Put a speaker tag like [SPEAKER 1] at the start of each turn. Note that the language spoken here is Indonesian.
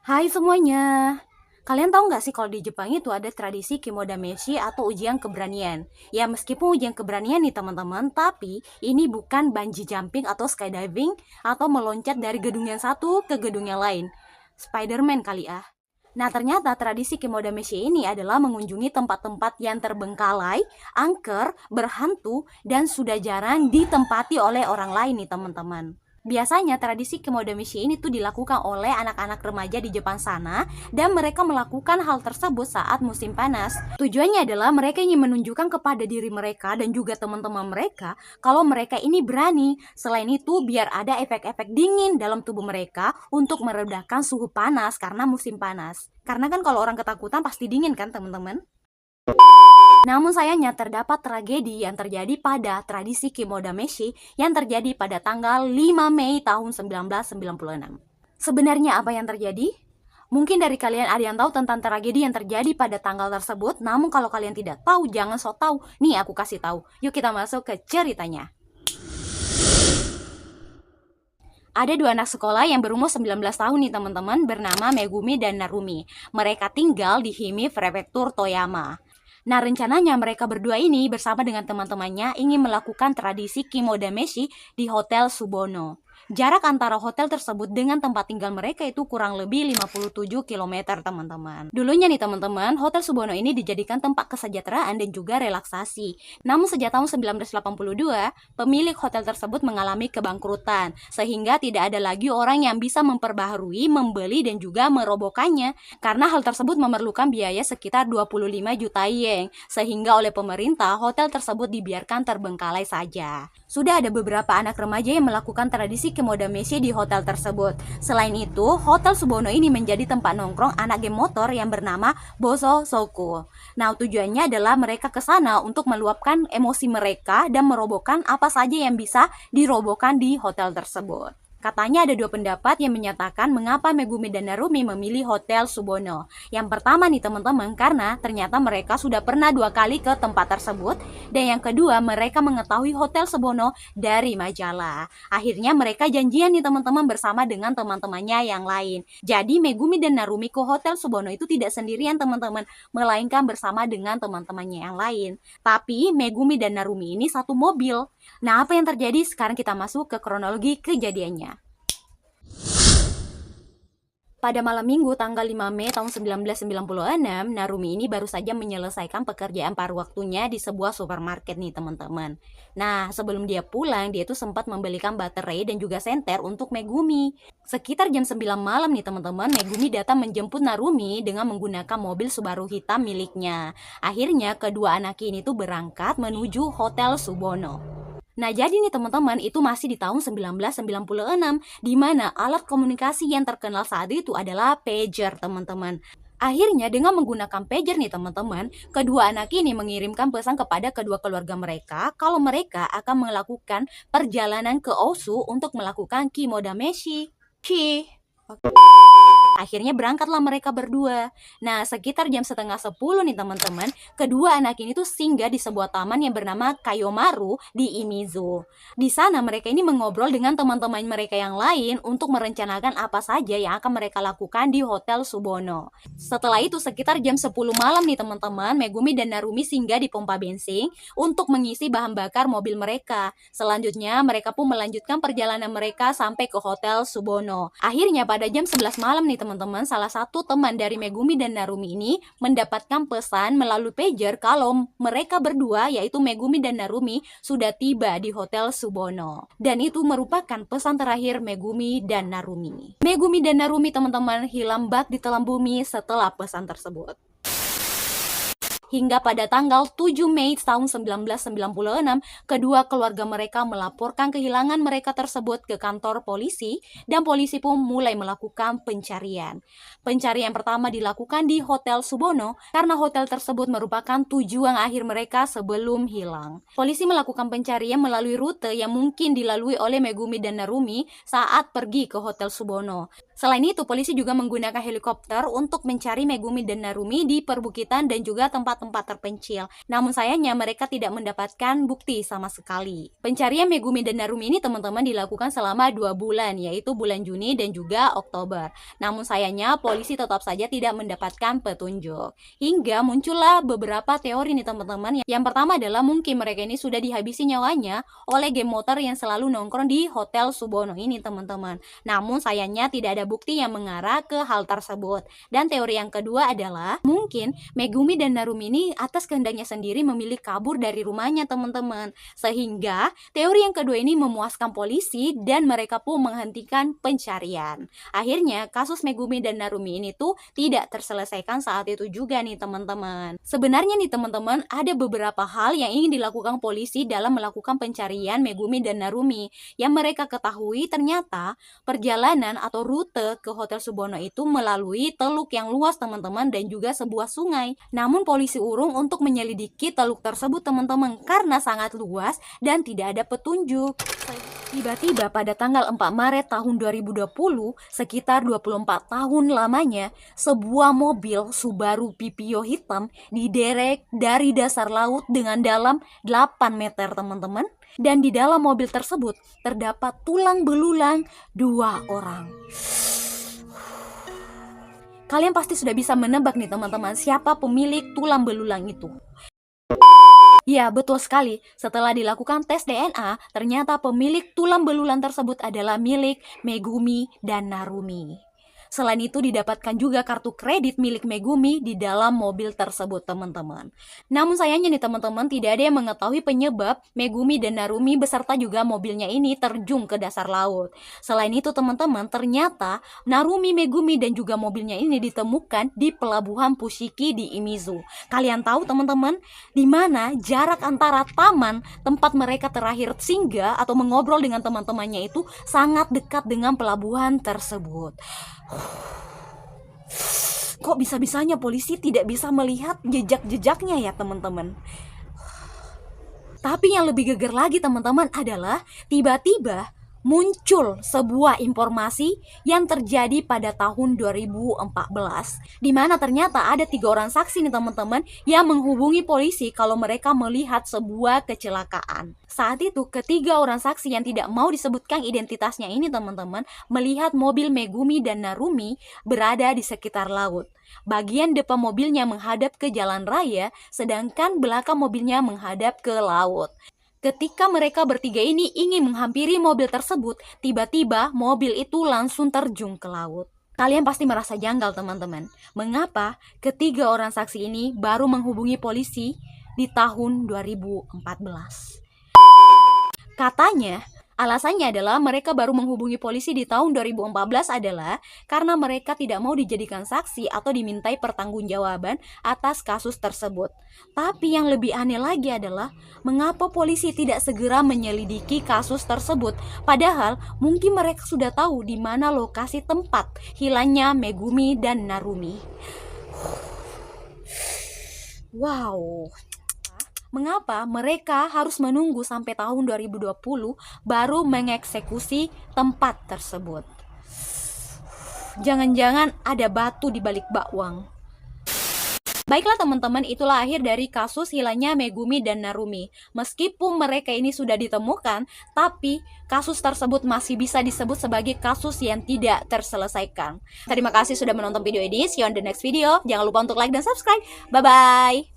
[SPEAKER 1] Hai semuanya, kalian tahu nggak sih kalau di Jepang itu ada tradisi Kimodameshi atau ujian keberanian? Ya meskipun ujian keberanian nih teman-teman, tapi ini bukan bungee jumping atau skydiving atau meloncat dari gedung yang satu ke gedung yang lain. Spider-Man kali ah. Nah ternyata tradisi Kimodameshi ini adalah mengunjungi tempat-tempat yang terbengkalai, angker, berhantu, dan sudah jarang ditempati oleh orang lain nih teman-teman. Biasanya tradisi Kimodameshi ini tuh dilakukan oleh anak-anak remaja di Jepang sana dan mereka melakukan hal tersebut saat musim panas. Tujuannya adalah mereka ingin menunjukkan kepada diri mereka dan juga teman-teman mereka kalau mereka ini berani. Selain itu biar ada efek-efek dingin dalam tubuh mereka untuk meredakan suhu panas karena musim panas. Karena kan kalau orang ketakutan pasti dingin kan teman-teman? Namun sayangnya terdapat tragedi yang terjadi pada tradisi Kimodameshi yang terjadi pada tanggal 5 Mei tahun 1996. Sebenarnya apa yang terjadi? Mungkin dari kalian ada yang tahu tentang tragedi yang terjadi pada tanggal tersebut, namun kalau kalian tidak tahu, jangan sok tahu. Nih aku kasih tahu. Yuk kita masuk ke ceritanya. Ada dua anak sekolah yang berumur 19 tahun nih teman-teman, bernama Megumi dan Narumi. Mereka tinggal di Himi Prefektur Toyama. Nah, rencananya mereka berdua ini bersama dengan teman-temannya ingin melakukan tradisi Kimodameshi di Hotel Subono. Jarak antara hotel tersebut dengan tempat tinggal mereka itu kurang lebih 57 km, teman-teman. Dulunya nih teman-teman, Hotel Subono ini dijadikan tempat kesejahteraan dan juga relaksasi. Namun sejak tahun 1982, pemilik hotel tersebut mengalami kebangkrutan, sehingga tidak ada lagi orang yang bisa memperbaharui, membeli dan juga merobohkannya. Karena hal tersebut memerlukan biaya sekitar 25 juta yen, sehingga oleh pemerintah hotel tersebut dibiarkan terbengkalai saja. Sudah ada beberapa anak remaja yang melakukan tradisi Kimodameshi di hotel tersebut. Selain itu, Hotel Subono ini menjadi tempat nongkrong anak geng motor yang bernama Boso Soku. Nah, tujuannya adalah mereka ke sana untuk meluapkan emosi mereka dan merobohkan apa saja yang bisa dirobohkan di hotel tersebut. Katanya ada dua pendapat yang menyatakan mengapa Megumi dan Narumi memilih Hotel Subono. Yang pertama nih teman-teman, karena ternyata mereka sudah pernah 2 kali ke tempat tersebut. Dan yang kedua, mereka mengetahui Hotel Subono dari majalah. Akhirnya mereka janjian nih teman-teman bersama dengan teman-temannya yang lain. Jadi Megumi dan Narumi ke Hotel Subono itu tidak sendirian teman-teman, melainkan bersama dengan teman-temannya yang lain. Tapi Megumi dan Narumi ini satu mobil. Nah, apa yang terjadi? Sekarang kita masuk ke kronologi kejadiannya. Pada malam minggu tanggal 5 Mei tahun 1996, Narumi ini baru saja menyelesaikan pekerjaan paruh waktunya di sebuah supermarket nih teman-teman. Nah, sebelum dia pulang, dia itu sempat membelikan baterai dan juga senter untuk Megumi. Sekitar jam 9 malam nih teman-teman, Megumi datang menjemput Narumi dengan menggunakan mobil Subaru hitam miliknya. Akhirnya kedua anak ini tuh berangkat menuju Hotel Subono. Nah, jadi nih teman-teman, itu masih di tahun 1996, di mana alat komunikasi yang terkenal saat itu adalah pager, teman-teman. Akhirnya dengan menggunakan pager nih teman-teman, kedua anak ini mengirimkan pesan kepada kedua keluarga mereka kalau mereka akan melakukan perjalanan ke Osu untuk melakukan Kimodameshi. Akhirnya berangkatlah mereka berdua. Nah, sekitar jam setengah 10 nih teman-teman, kedua anak ini tuh singgah di sebuah taman yang bernama Kayomaru di Imizu. Di sana mereka ini mengobrol dengan teman-teman mereka yang lain untuk merencanakan apa saja yang akan mereka lakukan di Hotel Subono. Setelah itu sekitar jam 10 malam nih teman-teman, Megumi dan Narumi singgah di pompa bensin untuk mengisi bahan bakar mobil mereka. Selanjutnya mereka pun melanjutkan perjalanan mereka sampai ke Hotel Subono. Akhirnya pada jam 11 malam nih teman-teman, salah satu teman dari Megumi dan Narumi ini mendapatkan pesan melalui pager kalau mereka berdua, yaitu Megumi dan Narumi, sudah tiba di Hotel Subono. Dan itu merupakan pesan terakhir Megumi dan Narumi. Megumi dan Narumi teman-teman hilang bak di telan bumi setelah pesan tersebut. Hingga pada tanggal 7 Mei tahun 1996, kedua keluarga mereka melaporkan kehilangan mereka tersebut ke kantor polisi dan polisi pun mulai melakukan pencarian. Pencarian pertama dilakukan di Hotel Subono karena hotel tersebut merupakan tujuan akhir mereka sebelum hilang. Polisi melakukan pencarian melalui rute yang mungkin dilalui oleh Megumi dan Narumi saat pergi ke Hotel Subono. Selain itu, polisi juga menggunakan helikopter untuk mencari Megumi dan Narumi di perbukitan dan juga tempat tempat-tempat terpencil. Namun sayangnya mereka tidak mendapatkan bukti sama sekali. Pencarian Megumi dan Narumi ini teman-teman dilakukan selama 2 bulan, yaitu bulan Juni dan juga Oktober. Namun sayangnya polisi tetap saja tidak mendapatkan petunjuk. Hingga muncullah beberapa teori nih teman-teman. Yang pertama adalah mungkin mereka ini sudah dihabisi nyawanya oleh geng motor yang selalu nongkrong di Hotel Subono ini teman-teman. Namun sayangnya tidak ada bukti yang mengarah ke hal tersebut. Dan teori yang kedua adalah mungkin Megumi dan Narumi ini atas kehendaknya sendiri memilih kabur dari rumahnya teman-teman. Sehingga teori yang kedua ini memuaskan polisi dan mereka pun menghentikan pencarian. Akhirnya kasus Megumi dan Narumi ini tuh tidak terselesaikan saat itu juga nih teman-teman. Sebenarnya nih teman-teman, ada beberapa hal yang ingin dilakukan polisi dalam melakukan pencarian Megumi dan Narumi. Yang mereka ketahui ternyata perjalanan atau rute ke Hotel Subono itu melalui teluk yang luas teman-teman dan juga sebuah sungai. Namun polisi urung untuk menyelidiki teluk tersebut teman-teman karena sangat luas dan tidak ada petunjuk. Tiba-tiba pada tanggal 4 Maret tahun 2020, sekitar 24 tahun lamanya, sebuah mobil Subaru Pipio hitam diderek dari dasar laut dengan dalam 8 meter teman-teman. Dan di dalam mobil tersebut terdapat tulang belulang 2 orang. Kalian pasti sudah bisa menebak nih teman-teman siapa pemilik tulang belulang itu. Ya, betul sekali. Setelah dilakukan tes DNA, ternyata pemilik tulang belulang tersebut adalah milik Megumi dan Narumi. Selain itu didapatkan juga kartu kredit milik Megumi di dalam mobil tersebut teman-teman. Namun sayangnya nih teman-teman, tidak ada yang mengetahui penyebab Megumi dan Narumi beserta juga mobilnya ini terjun ke dasar laut. Selain itu teman-teman, ternyata Narumi, Megumi dan juga mobilnya ini ditemukan di pelabuhan Fushiki di Imizu. Kalian tahu teman-teman, di mana jarak antara taman tempat mereka terakhir singgah atau mengobrol dengan teman-temannya itu sangat dekat dengan pelabuhan tersebut. Kok bisa-bisanya polisi tidak bisa melihat jejak-jejaknya ya teman-teman? Tapi yang lebih geger lagi teman-teman adalah tiba-tiba muncul sebuah informasi yang terjadi pada tahun 2014, di mana ternyata ada 3 orang saksi nih teman-teman yang menghubungi polisi kalau mereka melihat sebuah kecelakaan. Saat itu ketiga orang saksi yang tidak mau disebutkan identitasnya ini teman-teman melihat mobil Megumi dan Narumi berada di sekitar laut. Bagian depan mobilnya menghadap ke jalan raya, sedangkan belakang mobilnya menghadap ke laut. Ketika mereka bertiga ini ingin menghampiri mobil tersebut, tiba-tiba mobil itu langsung terjun ke laut. Kalian pasti merasa janggal teman-teman. Mengapa ketiga orang saksi ini baru menghubungi polisi di tahun 2014? Katanya, alasannya adalah mereka baru menghubungi polisi di tahun 2014 adalah karena mereka tidak mau dijadikan saksi atau dimintai pertanggungjawaban atas kasus tersebut. Tapi yang lebih aneh lagi adalah mengapa polisi tidak segera menyelidiki kasus tersebut, padahal mungkin mereka sudah tahu di mana lokasi tempat hilangnya Megumi dan Narumi. Wow. Mengapa mereka harus menunggu sampai tahun 2020 baru mengeksekusi tempat tersebut? Jangan-jangan ada batu di balik bakwang. Baiklah teman-teman, itulah akhir dari kasus hilangnya Megumi dan Narumi. Meskipun mereka ini sudah ditemukan, tapi kasus tersebut masih bisa disebut sebagai kasus yang tidak terselesaikan. Terima kasih sudah menonton video ini. See you on the next video. Jangan lupa untuk like dan subscribe. Bye-bye.